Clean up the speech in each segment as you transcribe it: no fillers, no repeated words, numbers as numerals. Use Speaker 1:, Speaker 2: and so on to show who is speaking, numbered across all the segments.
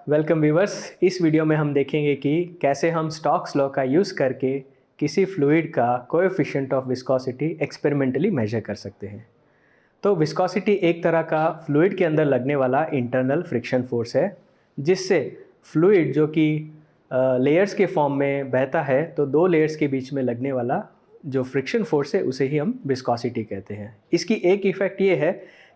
Speaker 1: Welcome viewers. इस video में हम देखेंगे कि कैसे हम स्टोक्स लॉ का यूज़ करके किसी फ्लूइड का coefficient of viscosity experimentally measure कर सकते हैं। तो विस्कोसिटी एक तरह का फ्लूइड के अंदर लगने वाला इंटरनल फ्रिक्शन फोर्स है, जिससे फ्लूइड जो कि लेयर्स के फॉर्म में बहता है, तो दो लेयर्स के बीच में लगने वाला जो फ्रिक्शन फोर्स है उसे ही हम विस्कोसिटी कहते हैं। इसकी एक इफ़ेक्ट ये है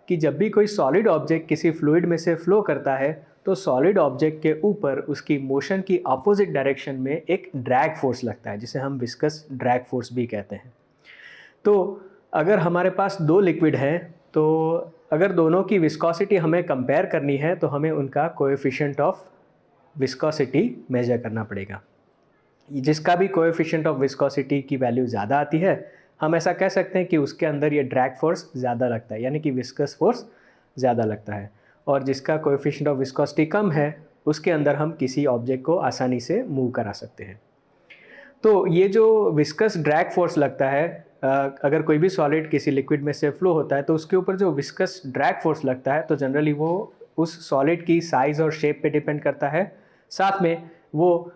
Speaker 1: कि जब भी कोई सॉलिड ऑब्जेक्ट किसी फ्लूइड में से फ्लो करता है, तो सॉलिड ऑब्जेक्ट के ऊपर उसकी मोशन की अपोजिट डायरेक्शन में एक ड्रैग फोर्स लगता है, जिसे हम विस्कस ड्रैग फोर्स भी कहते हैं। तो अगर हमारे पास दो लिक्विड हैं, तो अगर दोनों की विस्कोसिटी हमें कंपेयर करनी है, तो हमें उनका कोएफिशिएंट ऑफ विस्कोसिटी मेजर करना पड़ेगा। जिसका भी कोएफिशिएंट ऑफ विस्कोसिटी की वैल्यू ज़्यादा आती है, हम ऐसा कह सकते हैं कि उसके अंदर ये ड्रैग फोर्स ज़्यादा लगता है, यानी कि विस्कस फोर्स ज़्यादा लगता है। और जिसका कोएफिशिएंट ऑफ विस्कोसिटी कम है, उसके अंदर हम किसी ऑब्जेक्ट को आसानी से मूव करा सकते हैं। तो ये जो विस्कस ड्रैग फोर्स लगता है, अगर कोई भी सॉलिड किसी लिक्विड में से फ्लो होता है, तो उसके ऊपर जो विस्कस ड्रैग फोर्स लगता है, तो जनरली वो उस सॉलिड की साइज़ और शेप पे डिपेंड करता है। साथ में वो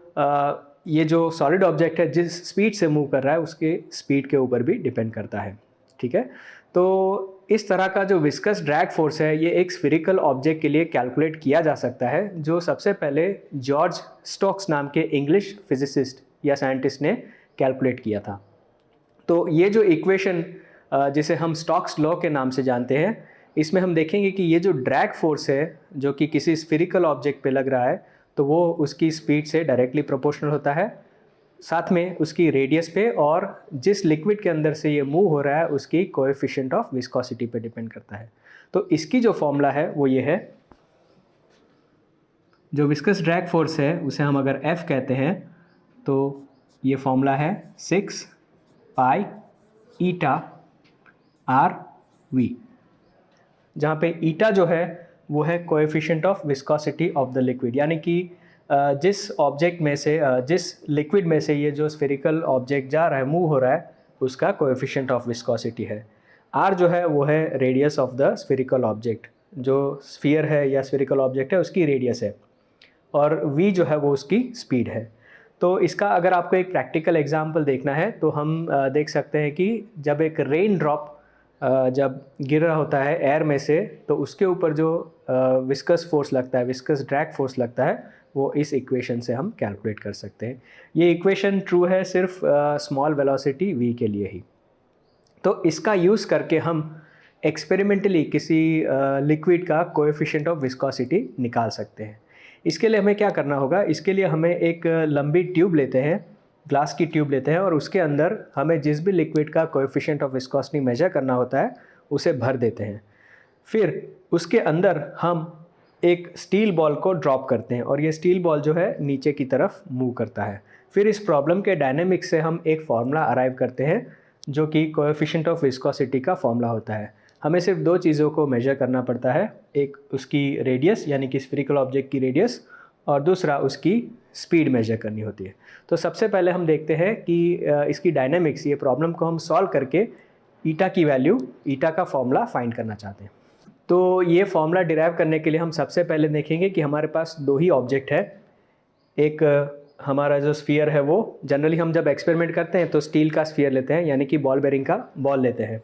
Speaker 1: ये जो सॉलिड ऑब्जेक्ट है जिस स्पीड से मूव कर रहा है, उसके स्पीड के ऊपर भी डिपेंड करता है। ठीक है, तो इस तरह का जो विस्कस ड्रैग फोर्स है, ये एक स्फेरिकल ऑब्जेक्ट के लिए कैलकुलेट किया जा सकता है, जो सबसे पहले जॉर्ज स्टोक्स नाम के इंग्लिश फिजिसिस्ट या साइंटिस्ट ने कैलकुलेट किया था। तो ये जो इक्वेशन जिसे हम स्टोक्स लॉ के नाम से जानते हैं, इसमें हम देखेंगे कि ये जो ड्रैग फोर्स है जो कि किसी स्फेरिकल ऑब्जेक्ट पे लग रहा है, तो वो उसकी स्पीड से डायरेक्टली प्रोपोर्शनल होता है, साथ में उसकी रेडियस पे और जिस लिक्विड के अंदर से ये मूव हो रहा है उसकी कोएफिशिएंट ऑफ विस्कोसिटी पे डिपेंड करता है। तो इसकी जो फॉर्मूला है वो ये है। जो विस्कस ड्रैग फोर्स है उसे हम अगर F कहते हैं, तो ये फॉर्मूला है 6 पाई ईटा आर वी, जहाँ पे ईटा जो है वो है coefficient of viscosity of the liquid, यानी कि जिस ऑब्जेक्ट में से जिस लिक्विड में से ये जो स्फेरिकल ऑब्जेक्ट जा रहा है, मूव हो रहा है, उसका कोएफिशिएंट ऑफ विस्कोसिटी है। आर जो है वो है radius of the spherical object, जो स्फीयर है या स्फेरिकल ऑब्जेक्ट है उसकी रेडियस है, और वी जो है वो उसकी स्पीड है। तो इसका अगर आपको एक प्रैक्टिकल एग्जांपल देखना है, तो हम देख सकते हैं कि जब एक रेन ड्रॉप जब गिर रहा होता है एयर में से, तो उसके ऊपर जो विस्कस फोर्स लगता है, विस्कस ड्रैग फोर्स लगता है, वो इस इक्वेशन से हम कैलकुलेट कर सकते हैं। ये इक्वेशन ट्रू है सिर्फ स्मॉल वेलोसिटी v के लिए ही। तो इसका यूज़ करके हम एक्सपेरिमेंटली किसी लिक्विड का कोएफिशिएंट ऑफ विस्कोसिटी निकाल सकते हैं। इसके लिए हमें क्या करना होगा? इसके लिए हमें एक लंबी ट्यूब लेते हैं, ग्लास की ट्यूब लेते हैं, और उसके अंदर हमें जिस भी लिक्विड का कोएफिशिएंट ऑफ विस्कोसिटी मेजर करना होता है उसे भर देते हैं। फिर उसके अंदर हम एक स्टील बॉल को ड्रॉप करते हैं, और ये स्टील बॉल जो है नीचे की तरफ मूव करता है। फिर इस प्रॉब्लम के डायनेमिक्स से हम एक फार्मूला अराइव करते हैं, जो कि कोएफिशिएंट ऑफ विस्कोसिटी का फार्मूला होता है। हमें सिर्फ दो चीज़ों को मेजर करना पड़ता है, एक उसकी रेडियस यानी कि स्फेरिकल ऑब्जेक्ट की रेडियस, और दूसरा उसकी स्पीड मेजर करनी होती है। तो सबसे पहले हम देखते हैं कि इसकी डायनेमिक्स, ये प्रॉब्लम को हम सॉल्व करके ईटा की वैल्यू, ईटा का फॉर्मूला फाइंड करना चाहते हैं। तो ये फॉर्मूला डिराइव करने के लिए हम सबसे पहले देखेंगे कि हमारे पास दो ही ऑब्जेक्ट है। एक हमारा जो स्फीयर है, वो जनरली हम जब एक्सपेरिमेंट करते हैं तो स्टील का स्फीयर लेते हैं, यानी कि बॉल बेरिंग का बॉल लेते हैं,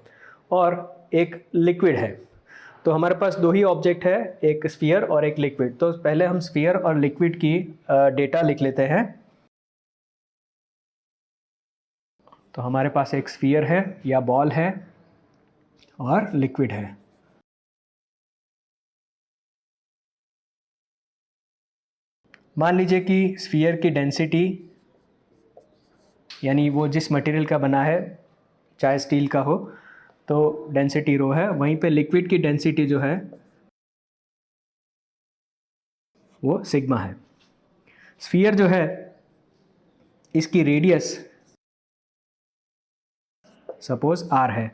Speaker 1: और एक लिक्विड है। तो हमारे पास दो ही ऑब्जेक्ट है, एक स्फीयर और एक लिक्विड। तो पहले हम स्फीयर और लिक्विड की डेटा लिख लेते हैं। तो हमारे पास एक स्फीयर है या बॉल है और लिक्विड है। मान लीजिए कि स्फीयर की डेंसिटी, यानी वो जिस मटेरियल का बना है, चाहे स्टील का हो, तो डेंसिटी रो है। वहीं पे लिक्विड की डेंसिटी जो है वो सिग्मा है। स्फीयर जो है इसकी रेडियस सपोज r है,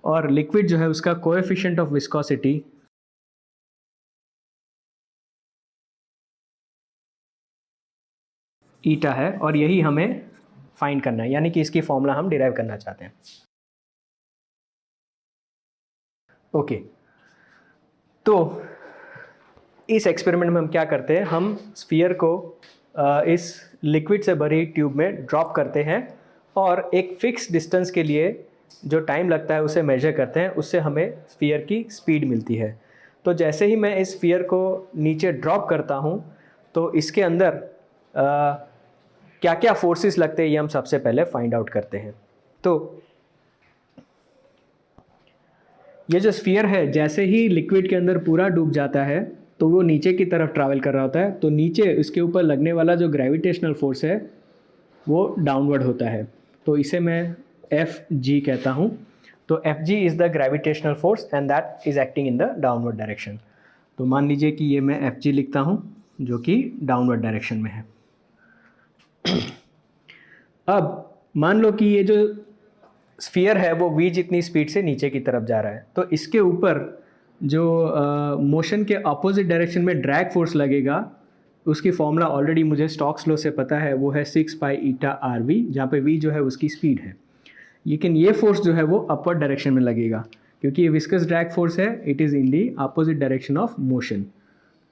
Speaker 1: और लिक्विड जो है उसका कोएफिशिएंट ऑफ विस्कोसिटी ईटा है, और यही हमें फाइंड करना है, यानी कि इसकी फॉर्मूला हम डिराइव करना चाहते हैं। ओके, तो इस एक्सपेरिमेंट में हम क्या करते हैं, हम स्फीयर को इस लिक्विड से भरी ट्यूब में ड्रॉप करते हैं और एक फिक्स डिस्टेंस के लिए जो टाइम लगता है उसे मेजर करते हैं, उससे हमें स्फीयर की स्पीड मिलती है। तो जैसे ही मैं इस स्फीयर को नीचे ड्रॉप करता हूँ तो इसके अंदर क्या क्या फोर्सेस लगते हैं ये हम सबसे पहले फाइंड आउट करते हैं। तो ये जो स्फीयर है जैसे ही लिक्विड के अंदर पूरा डूब जाता है तो वो नीचे की तरफ ट्रैवल कर रहा होता है, तो नीचे इसके ऊपर लगने वाला जो ग्रेविटेशनल फोर्स है वो डाउनवर्ड होता है, तो इसे मैं एफ जी कहता हूँ। तो F G is the gravitational force and that is acting in the downward direction. तो मान लीजिए कि ये मैं एफ जी लिखता हूँ जो कि डाउनवर्ड डायरेक्शन में है। अब मान लो कि ये जो स्फीयर है वो v जितनी स्पीड से नीचे की तरफ जा रहा है, तो इसके ऊपर जो मोशन के अपोजिट डायरेक्शन में ड्रैग फोर्स लगेगा उसकी फॉर्मूला ऑलरेडी मुझे स्टोक्स लॉ से पता है, वो है 6 पाई ईटा आर वी, जहाँ पे v जो है उसकी स्पीड है। लेकिन ये फोर्स जो है वो अपवर्ड डायरेक्शन में लगेगा क्योंकि ये विस्कस ड्रैग फोर्स है, it is in the opposite direction of motion.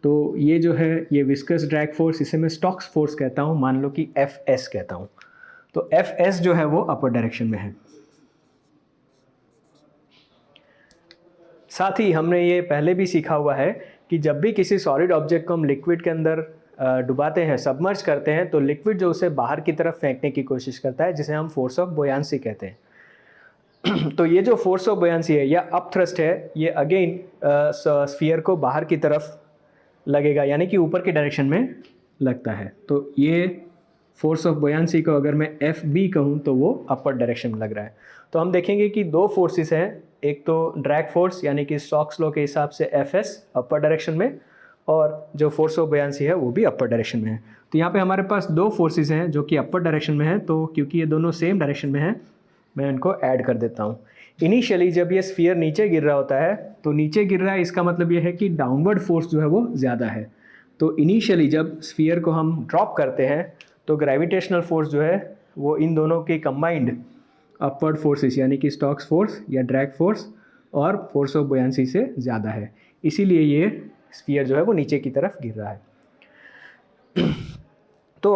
Speaker 1: तो ये जो है ये विस्कस ड्रैग फोर्स, इसे मैं स्टोक्स फोर्स कहता हूँ, मान लो कि एफ एस कहता हूँ। तो एफ एस जो है वो अपवर्ड डायरेक्शन में है। साथ ही हमने ये पहले भी सीखा हुआ है कि जब भी किसी सॉलिड ऑब्जेक्ट को हम लिक्विड के अंदर डुबाते हैं, सबमर्ज करते हैं, तो लिक्विड जो उसे बाहर की तरफ फेंकने की कोशिश करता है, जिसे हम फोर्स ऑफ बोयांसी कहते हैं। तो ये जो फोर्स ऑफ बोयांसी है या अप थ्रस्ट है, ये अगेन स्फीयर को बाहर की तरफ लगेगा, यानी कि ऊपर की डायरेक्शन में लगता है। तो ये फोर्स ऑफ बोयांसी को अगर मैं एफ बी कहूँ तो वो अपर डायरेक्शन में लग रहा है। तो हम देखेंगे कि दो फोर्सेस हैं, एक तो ड्रैग फोर्स यानी कि स्टोक्स लॉ के हिसाब से एफ एस अपर डायरेक्शन में, और जो फोर्स ऑफ बोयांसी है वो भी अपर डायरेक्शन में है। तो यहाँ पे हमारे पास दो फोर्सेस हैं जो कि अपर डायरेक्शन में हैं, तो क्योंकि ये दोनों सेम डायरेक्शन में हैं मैं इनको ऐड कर देता हूँ। इनिशियली जब ये स्फीयर नीचे गिर रहा होता है, तो नीचे गिर रहा है इसका मतलब ये है कि डाउनवर्ड फोर्स जो है वो ज़्यादा है। तो इनिशियली जब स्फीयर को हम ड्रॉप करते हैं तो ग्रेविटेशनल फोर्स जो है वो इन दोनों की कंबाइंड अपवर्ड फोर्सेस यानी कि स्टोक्स फोर्स या ड्रैग फोर्स और फोर्स ऑफ बोयांसी से ज़्यादा है, इसीलिए ये स्फीयर जो है वो नीचे की तरफ गिर रहा है। तो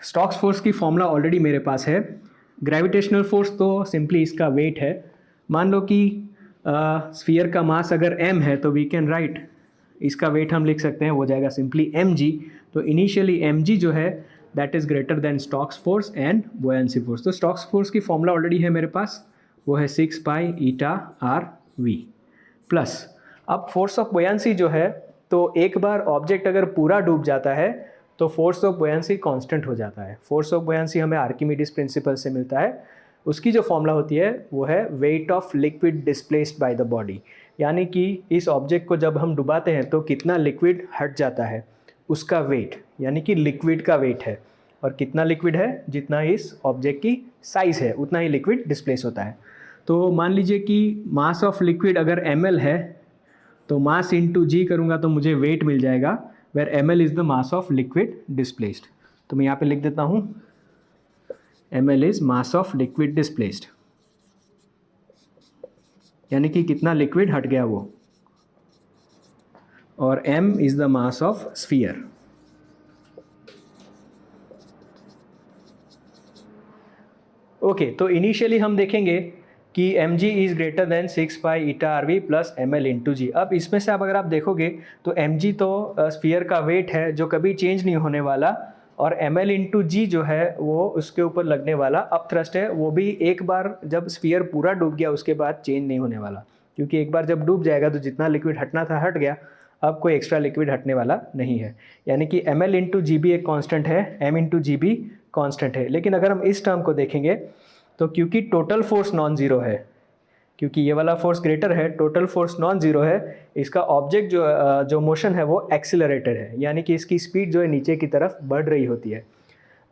Speaker 1: स्टोक्स फोर्स की फॉर्मूला ऑलरेडी मेरे पास है। ग्रेविटेशनल फोर्स तो सिंपली इसका वेट है। मान लो कि स्फीयर का मास अगर m है तो वी कैन राइट इसका वेट हम लिख सकते हैं, हो जाएगा सिंपली mg। तो इनिशियली mg जो है that is greater than Stokes force and buoyancy force. तो स्टोक्स फोर्स की फॉर्मूला ऑलरेडी है मेरे पास, वो है 6 pi eta r v plus. अब फोर्स ऑफ बोयांसी जो है, तो एक बार ऑब्जेक्ट अगर पूरा डूब जाता है तो फोर्स ऑफ बोयांसी कांस्टेंट हो जाता है। फोर्स ऑफ बोयांसी हमें आर्किमिडीज प्रिंसिपल से मिलता है, उसकी जो फॉर्मूला होती है वो है weight of liquid displaced by the body, यानी कि इस ऑब्जेक्ट को जब हम डुबाते हैं तो कितना लिक्विड हट जाता है उसका वेट, यानी कि लिक्विड का वेट है, और कितना लिक्विड है जितना इस ऑब्जेक्ट की साइज़ है उतना ही लिक्विड डिस्प्लेस होता है। तो मान लीजिए कि मास ऑफ लिक्विड अगर ml है तो मास इंटू जी करूँगा तो मुझे वेट मिल जाएगा, where ml is the mass of liquid displaced. तो मैं यहाँ पे लिख देता हूँ ml is mass of liquid displaced, यानी कि कितना लिक्विड हट गया वो, और m is the mass of sphere. Okay, तो इनिशियली हम देखेंगे कि mg is greater than 6 pi eta r v plus ml into g. अब इसमें से अब अगर आप देखोगे तो mg तो स्फीयर का वेट है जो कभी चेंज नहीं होने वाला, और ml इंटू जी जो है वो उसके ऊपर लगने वाला अप थ्रस्ट है, वो भी एक बार जब स्फीयर पूरा डूब गया उसके बाद चेंज नहीं होने वाला, क्योंकि एक बार जब डूब जाएगा तो जितना लिक्विड हटना था हट गया, अब कोई एक्स्ट्रा लिक्विड हटने वाला नहीं है। यानी कि ml इंटू जी भी एक कांस्टेंट है, m इंटू जी भी कांस्टेंट है। लेकिन अगर हम इस टर्म को देखेंगे तो क्योंकि टोटल फोर्स नॉन ज़ीरो है, क्योंकि ये वाला फोर्स ग्रेटर है, टोटल फोर्स नॉन ज़ीरो है, इसका ऑब्जेक्ट जो मोशन है वो एक्सीलरेटेड है, यानी कि इसकी स्पीड जो है नीचे की तरफ बढ़ रही होती है।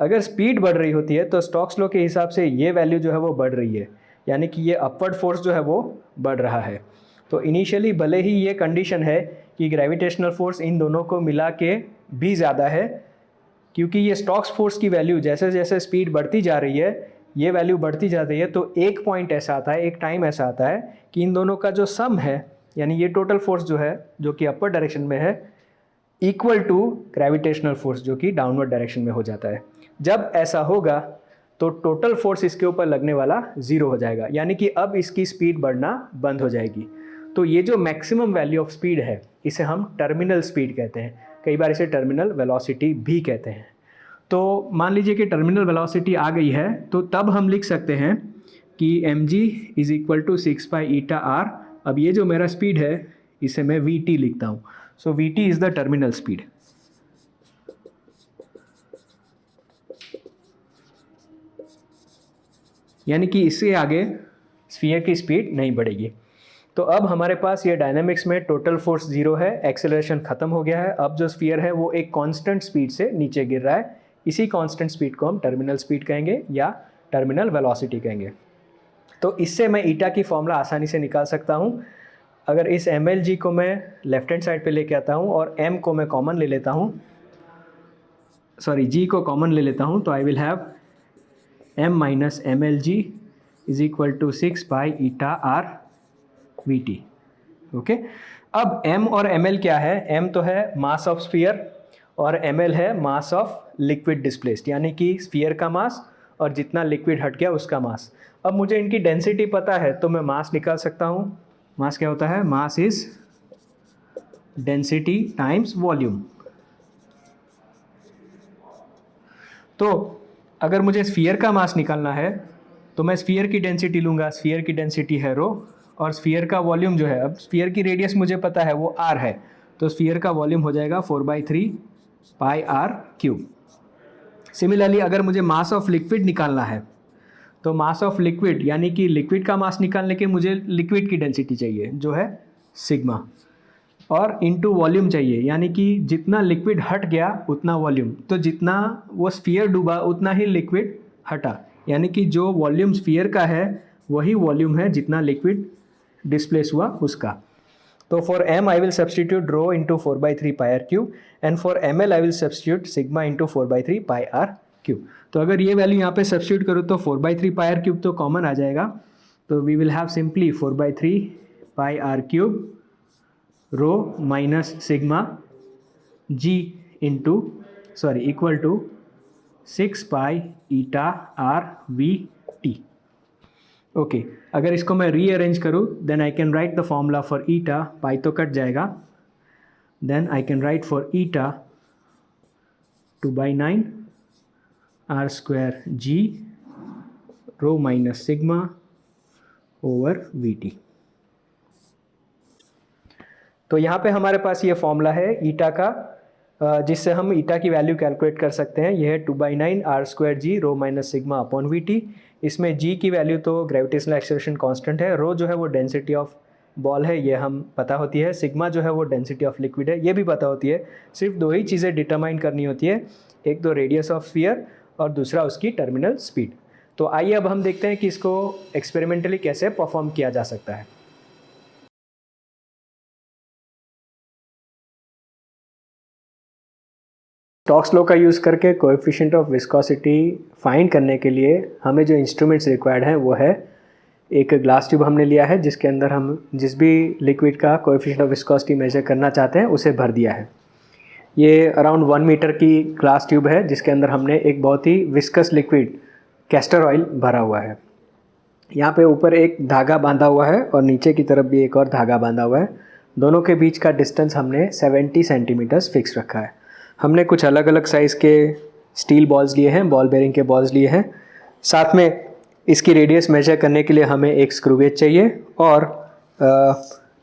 Speaker 1: अगर स्पीड बढ़ रही होती है तो स्टोक्स लॉ के हिसाब से ये वैल्यू जो है वो बढ़ रही है, यानी कि ये अपवर्ड फोर्स जो है वो बढ़ रहा है। तो इनिशियली भले ही ये कंडीशन है कि ग्रेविटेशनल फोर्स इन दोनों को मिला के भी ज़्यादा है, क्योंकि ये स्टोक्स फोर्स की वैल्यू जैसे जैसे स्पीड बढ़ती जा रही है, ये वैल्यू बढ़ती जाती है, तो एक पॉइंट ऐसा आता है, एक टाइम ऐसा आता है कि इन दोनों का जो सम है, यानी ये टोटल फोर्स जो है जो कि अपर डायरेक्शन में है, इक्वल टू ग्रेविटेशनल फोर्स जो कि डाउनवर्ड डायरेक्शन में हो जाता है। जब ऐसा होगा तो टोटल फोर्स इसके ऊपर लगने वाला ज़ीरो हो जाएगा, यानी कि अब इसकी स्पीड बढ़ना बंद हो जाएगी। तो ये जो मैक्सिमम वैल्यू ऑफ स्पीड है इसे हम टर्मिनल स्पीड कहते हैं, कई बार इसे टर्मिनल वेलोसिटी भी कहते हैं। तो मान लीजिए कि टर्मिनल वेलोसिटी आ गई है, तो तब हम लिख सकते हैं कि mg is equal to 6π∗r। अब ये जो मेरा स्पीड है इसे मैं vt लिखता हूँ। सो vt is the terminal speed. यानी कि इससे आगे स्फीयर की स्पीड नहीं बढ़ेगी। तो अब हमारे पास ये डायनामिक्स में टोटल फोर्स ज़ीरो है, एक्सेलरेशन ख़त्म हो गया है। अब जो स्फीयर है वो एक कांस्टेंट स्पीड से नीचे गिर रहा है। इसी कांस्टेंट स्पीड को हम टर्मिनल स्पीड कहेंगे या टर्मिनल वेलोसिटी कहेंगे। तो इससे मैं ईटा की फॉर्मूला आसानी से निकाल सकता हूँ। अगर इस mlg को मैं लेफ्ट हैंड साइड पे लेके आता हूँ और m को मैं कॉमन ले लेता हूँ, g को कॉमन ले लेता हूँ, तो I will have m minus mlg is equal to 6π∗r vt। Okay, अब m और ml क्या है? m तो है मास ऑफ स्फीयर और ml है मास ऑफ लिक्विड डिस्प्लेस्ड, यानी कि स्फीयर का मास और जितना लिक्विड हट गया उसका मास। अब मुझे इनकी डेंसिटी पता है तो मैं मास निकाल सकता हूँ। मास क्या होता है? Mass is density times volume. तो अगर मुझे स्फीयर का मास निकालना है तो मैं स्फीयर की डेंसिटी लूँगा। स्फीयर की डेंसिटी है रो, और स्फीयर का वॉल्यूम जो है, अब स्फीयर की रेडियस मुझे पता है वो r है, तो स्फीयर का वॉल्यूम हो जाएगा 4/3πr³। सिमिलरली अगर मुझे मास ऑफ लिक्विड निकालना है तो मास ऑफ लिक्विड यानी कि लिक्विड का मास निकालने के मुझे लिक्विड की डेंसिटी चाहिए जो है सिग्मा, और इनटू वॉल्यूम चाहिए, यानी कि जितना लिक्विड हट गया उतना वॉल्यूम। तो जितना वो स्फीयर डूबा उतना ही लिक्विड हटा, यानी कि जो वॉल्यूम स्फीयर का है वही वॉल्यूम है जितना लिक्विड डिस्प्लेस हुआ उसका। तो for m I will substitute rho into 4/3πr³ and for ml I will substitute sigma into 4/3πr³। तो अगर ये वैल्यू यहाँ पे सब्सटीट्यूट करूँ तो 4/3πr³ तो कॉमन आ जाएगा, तो we will have simply 4/3πr³ rho minus sigma g into equal to 6π∗r∨v∨t। Okay, अगर इसको मैं रीअरेंज करूँ then I can write the formula for eta. Pi तो कट जाएगा, then I can write for eta 2/9 r² g rho minus sigma over vt। तो यहाँ पे हमारे पास ये फॉर्मूला है ईटा का, जिससे हम ईटा की वैल्यू कैलकुलेट कर सकते हैं। यह है 2/9 r² g rho minus sigma upon vt। इसमें g की वैल्यू तो ग्रेविटेशनल एक्सेलरेशन कांस्टेंट है, रो जो है वो डेंसिटी ऑफ बॉल है, ये हम पता होती है, सिग्मा जो है वो डेंसिटी ऑफ लिक्विड है, ये भी पता होती है। सिर्फ दो ही चीज़ें डिटरमाइन करनी होती है, एक तो रेडियस ऑफ स्फीयर और दूसरा उसकी टर्मिनल स्पीड। तो आइए अब हम देखते हैं कि इसको एक्सपेरिमेंटली कैसे परफॉर्म किया जा सकता है। स्टोक्स लॉ का यूज़ करके कोएफिशिएंट ऑफ विस्कोसिटी फाइंड करने के लिए हमें जो इंस्ट्रूमेंट्स रिक्वायर्ड हैं वो है, एक ग्लास ट्यूब हमने लिया है जिसके अंदर हम जिस भी लिक्विड का कोएफिशिएंट ऑफ विस्कोसिटी मेजर करना चाहते हैं उसे भर दिया है। ये अराउंड 1 मीटर की ग्लास ट्यूब है जिसके अंदर हमने एक बहुत ही विस्कस लिक्विड कैस्टर ऑयल भरा हुआ है। यहाँ पे ऊपर एक धागा बांधा हुआ है और नीचे की तरफ भी एक और धागा बांधा हुआ है। दोनों के बीच का डिस्टेंस हमने 70 सेंटीमीटर्स फिक्स रखा है। हमने कुछ अलग अलग साइज़ के स्टील बॉल्स लिए हैं, बॉल बेरिंग के बॉल्स लिए हैं। साथ में इसकी रेडियस मेजर करने के लिए हमें एक स्क्रू गेज चाहिए, और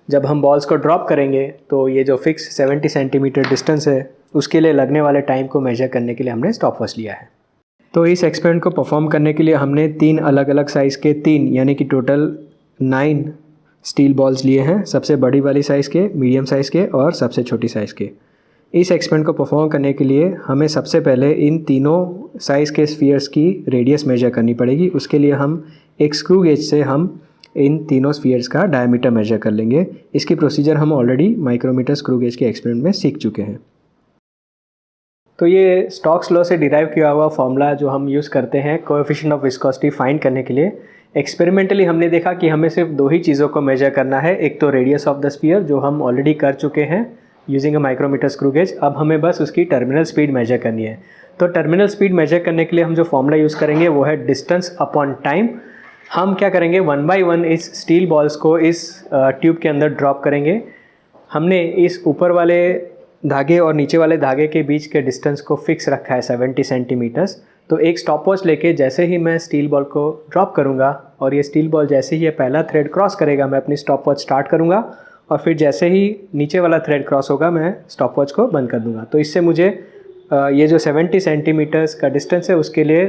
Speaker 1: जब हम बॉल्स को ड्रॉप करेंगे तो ये जो फिक्स 70 सेंटीमीटर डिस्टेंस है उसके लिए लगने वाले टाइम को मेजर करने के लिए हमने स्टॉपवॉच लिया है। तो इस एक्सपेरिमेंट को परफॉर्म करने के लिए हमने 3 अलग अलग साइज़ के 3 यानी कि टोटल 9 स्टील बॉल्स लिए हैं, सबसे बड़ी वाली साइज़ के, मीडियम साइज़ के और सबसे छोटी साइज़ के। इस एक्सपेरिमेंट को परफॉर्म करने के लिए हमें सबसे पहले इन तीनों साइज़ के स्फीयर्स की रेडियस मेजर करनी पड़ेगी। उसके लिए हम एक स्क्रू गेज से हम इन तीनों स्फीयर्स का डायमीटर मेजर कर लेंगे। इसकी प्रोसीजर हम ऑलरेडी माइक्रोमीटर स्क्रू गेज के एक्सपेरिमेंट में सीख चुके हैं। तो ये स्टोक्स लॉ से डिराइव किया हुआ फॉर्मूला जो हम यूज़ करते हैं कोएफिशिएंट ऑफ विस्कोसिटी फाइंड करने के लिए। एक्सपेरिमेंटली हमने देखा कि हमें सिर्फ 2 ही चीज़ों को मेजर करना है, एक तो रेडियस ऑफ द स्फीयर जो हम ऑलरेडी कर चुके हैं using a micrometer screw gauge. अब हमें बस उसकी टर्मिनल स्पीड मेजर करनी है। तो टर्मिनल स्पीड मेजर करने के लिए हम जो फॉर्मूला यूज़ करेंगे वो है डिस्टेंस अपॉन टाइम। हम क्या करेंगे, 1 बाई 1 इस स्टील बॉल्स को इस ट्यूब के अंदर ड्रॉप करेंगे। हमने इस ऊपर वाले धागे और नीचे वाले धागे के बीच के डिस्टेंस को फिक्स रखा है 70 सेंटीमीटर्स। तो एक स्टॉप वॉच लेके जैसे ही मैं स्टील बॉल को ड्रॉप करूँगा और ये स्टील बॉल जैसे ही ये पहला थ्रेड क्रॉस करेगा, मैं अपनी स्टॉप वॉच स्टार्ट करूँगा और फिर जैसे ही नीचे वाला थ्रेड क्रॉस होगा मैं स्टॉप वॉच को बंद कर दूँगा। तो इससे मुझे ये जो 70 सेंटीमीटर्स का डिस्टेंस है उसके लिए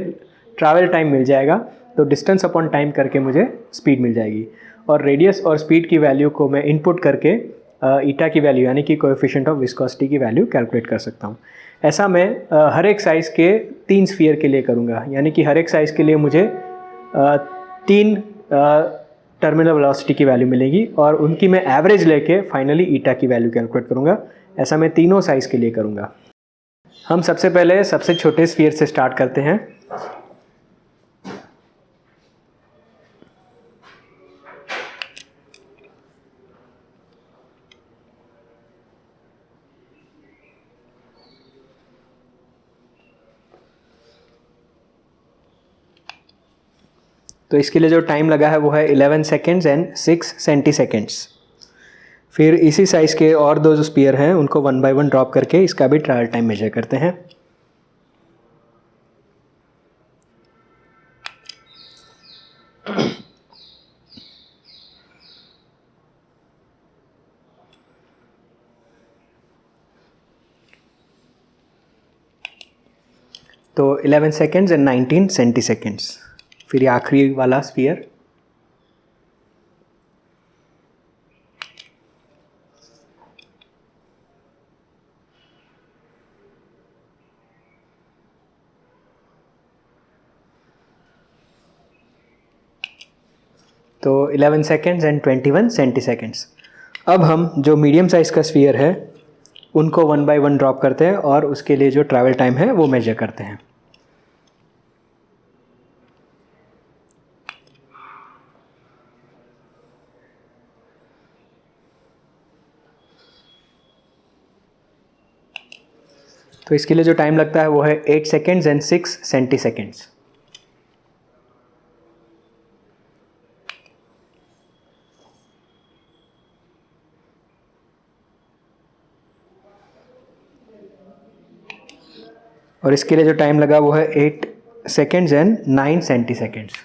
Speaker 1: ट्रैवल टाइम मिल जाएगा। तो डिस्टेंस अपॉन टाइम करके मुझे स्पीड मिल जाएगी और रेडियस और स्पीड की वैल्यू को मैं इनपुट करके ईटा की वैल्यू यानी कि कोएफिशिएंट ऑफ विस्कोसिटी की वैल्यू कैलकुलेट कर सकता हूँ। ऐसा मैं हर एक साइज़ के 3 स्फीयर के लिए करूँगा, यानी कि हर एक साइज़ के लिए मुझे 3 टर्मिनल वेलोसिटी की वैल्यू मिलेगी और उनकी मैं एवरेज लेके फाइनली ईटा की वैल्यू कैलकुलेट करूँगा। ऐसा मैं तीनों साइज़ के लिए करूँगा। हम सबसे पहले सबसे छोटे स्फीयर से स्टार्ट करते हैं। तो इसके लिए जो टाइम लगा है वो है 11 सेकेंड्स एंड 6 सेंटीसेकेंड्स। फिर इसी साइज़ के और 2 जो स्फीयर हैं उनको 1 बाई 1 ड्रॉप करके इसका भी ट्रायल टाइम मेजर करते हैं। तो 11 सेकेंड्स एंड 19 सेंटीसेकेंड्स। फिर ये आखिरी वाला स्फीयर। तो 11 सेकेंड्स एंड 21 सेंटीसेकेंड्स। अब हम जो मीडियम साइज़ का स्फीयर है उनको 1 बाई 1 ड्रॉप करते हैं और उसके लिए जो ट्रैवल टाइम है वो मेजर करते हैं। तो इसके लिए जो टाइम लगता है वो है 8 सेकेंड्स एंड 6 सेंटीसेकेंड्स। और इसके लिए जो टाइम लगा वो है 8 सेकेंड्स एंड 9 सेंटीसेकेंड्स।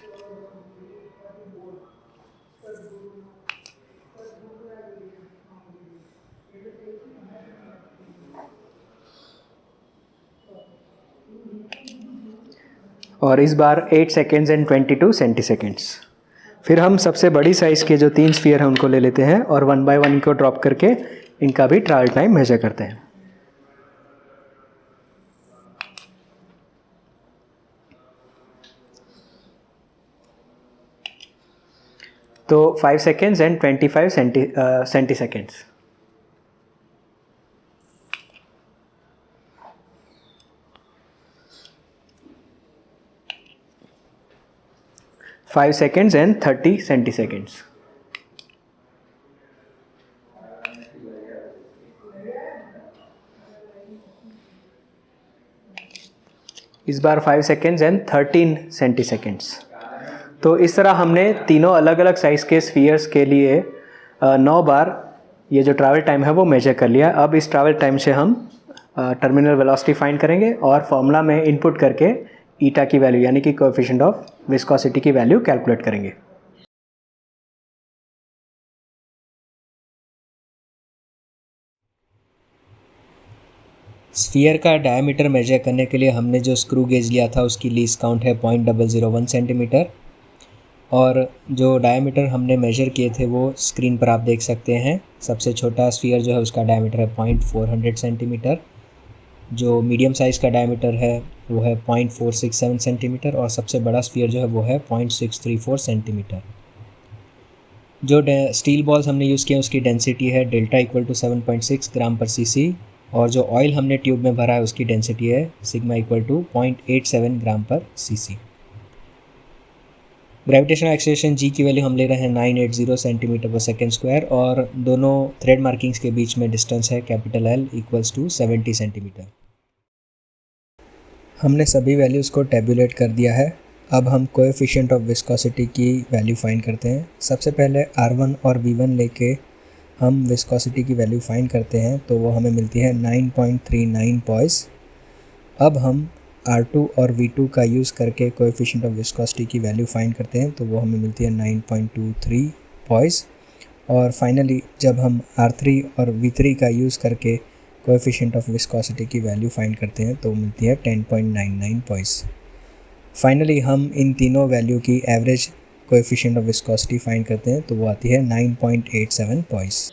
Speaker 1: और इस बार 8 सेकेंड्स एंड 22 सेंटीसेकेंड्स। फिर हम सबसे बड़ी साइज़ के जो 3 स्फीयर हैं उनको ले लेते हैं और 1 बाई 1 को ड्रॉप करके इनका भी ट्रायल टाइम मेजर करते हैं। तो 5 seconds and 25 सेंटीसेकेंड्स। 5 seconds and 30 centiseconds. इस बार 5 seconds and 13 centiseconds. तो इस तरह हमने तीनों अलग अलग साइज़ के स्फीयर्स के लिए 9 बार ये जो ट्रैवल टाइम है वो मेजर कर लिया। अब इस ट्रैवल टाइम से हम टर्मिनल वेलोसिटी फाइंड करेंगे और फॉर्मूला में इनपुट करके ईटा की वैल्यू यानी कि कोएफिशिएंट ऑफ विस्कोसिटी की वैल्यू कैलकुलेट करेंगे।
Speaker 2: स्फीयर का डायमीटर मेजर करने के लिए हमने जो स्क्रू गेज लिया था उसकी लीस्ट काउंट है 0.001 सेंटीमीटर और जो डायमीटर हमने मेजर किए थे वो स्क्रीन पर आप देख सकते हैं। सबसे छोटा स्फीयर जो है उसका डायमीटर है 0.400 सेंटीमीटर, जो मीडियम साइज़ का डायमीटर है वो है 0.467 सेंटीमीटर और सबसे बड़ा स्फीयर जो है वो है 0.634 सेंटीमीटर। जो स्टील बॉल्स हमने यूज़ किए उसकी डेंसिटी है डेल्टा इक्वल टू 7.6 ग्राम पर सीसी और जो ऑयल हमने ट्यूब में भरा है उसकी डेंसिटी है सिग्मा इक्वल टू 0.87 ग्राम पर सीसी। ग्रेविटेशनल एक्सेलरेशन जी की वैल्यू हम ले रहे हैं 980 सेंटीमीटर पर सेकेंड स्क्वायर और दोनों थ्रेड मार्किंग्स के बीच में डिस्टेंस है capital L equals to 70 centimetre. हमने सभी वैल्यूज़ को टेबुलेट कर दिया है। अब हम कोएफिशिएंट ऑफ विस्कोसिटी की वैल्यू फाइंड करते हैं। सबसे पहले R1 और V1 लेके हम विस्कोसिटी की वैल्यू फाइंड करते हैं तो वो हमें मिलती है 9.39 पॉइस। अब हम R2 और V2 का यूज़ करके कोएफिशिएंट ऑफ विस्कोसिटी की वैल्यू फाइंड करते हैं तो वो हमें मिलती है 9.23 पॉइस। और फाइनली जब हम R3 और V3 का यूज़ करके कोएफिशिएंट ऑफ विस्कोसिटी की वैल्यू फाइंड करते हैं तो मिलती है 10.99 पॉइस। फाइनली हम इन तीनों वैल्यू की average coefficient of viscosity find करते हैं तो वो आती है 9.87 पॉइस।